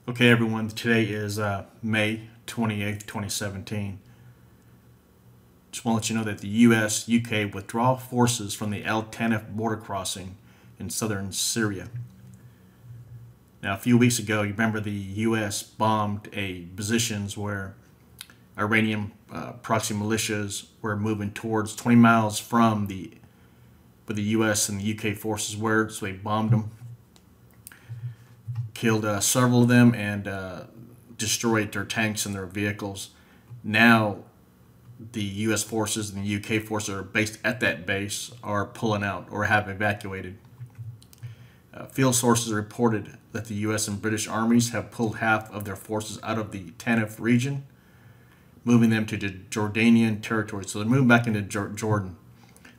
Okay, everyone, today is May 28th, 2017. Just want to let you know that the U.S. UK withdraw forces from the Tanf border crossing in southern Syria. Now, a few weeks ago, you remember the U.S. bombed positions where Iranian proxy militias were moving towards 20 miles from where the U.S. and the UK forces were, so they bombed them, killed several of them, and destroyed their tanks and their vehicles. Now, the U.S. forces and the U.K. forces are based at that base are pulling out or have evacuated. Field sources reported that the U.S. and British armies have pulled half of their forces out of the Tanf region, moving them to the Jordanian territory. So they're moving back into Jordan.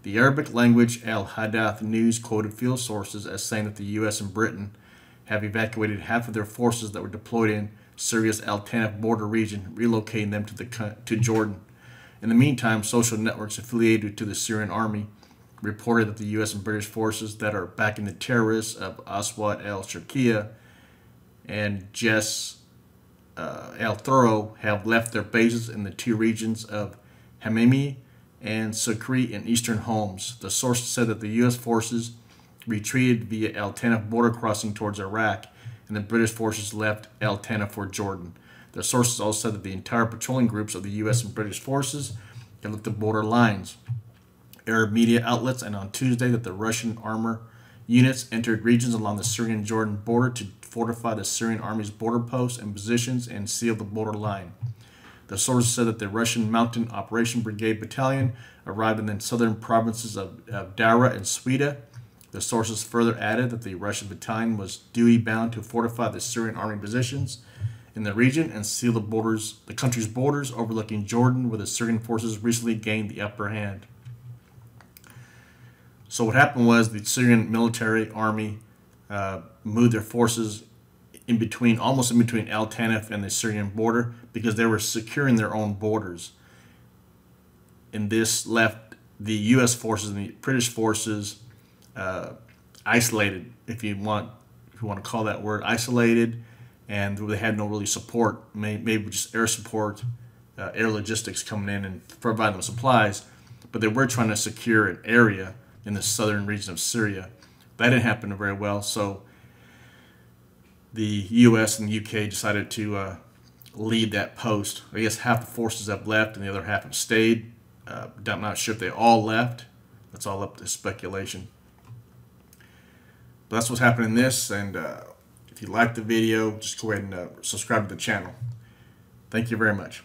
The Arabic language Al Hadath News quoted field sources as saying that the U.S. and Britain have evacuated half of their forces that were deployed in Syria's Al Tanf border region, relocating them to Jordan. In the meantime, social networks affiliated to the Syrian army reported that the U.S. and British forces that are backing the terrorists of Aswad al-Sharqiya and Jess al-Thuro have left their bases in the two regions of Hamimi and Sukri in eastern Homs. The source said that the U.S. forces retreated via Al Tanf border crossing towards Iraq, and the British forces left Al Tanf for Jordan. The sources also said that the entire patrolling groups of the U.S. and British forces have left the border lines. Arab media outlets and on Tuesday that the Russian armor units entered regions along the Syrian-Jordan border to fortify the Syrian army's border posts and positions and seal the border line. The sources said that the Russian Mountain Operation Brigade Battalion arrived in the southern provinces of Dara and Sweda. The sources further added that the Russian battalion was duty-bound to fortify the Syrian army positions in the region and seal the country's borders overlooking Jordan, where the Syrian forces recently gained the upper hand. So what happened was the Syrian military army moved their forces almost in between Al Tanf and the Syrian border because they were securing their own borders. And this left the U.S. forces and the British forces isolated, if you want to call that word, isolated, and they had no really support, maybe just air support, air logistics coming in and providing them supplies, but they were trying to secure an area in the southern region of Syria. That didn't happen very well, so the U.S. and the U.K. decided to lead that post. I guess half the forces have left and the other half have stayed. I'm not sure if they all left. That's all up to speculation. But that's what's happening in this, and if you like the video, just go ahead and subscribe to the channel. Thank you very much.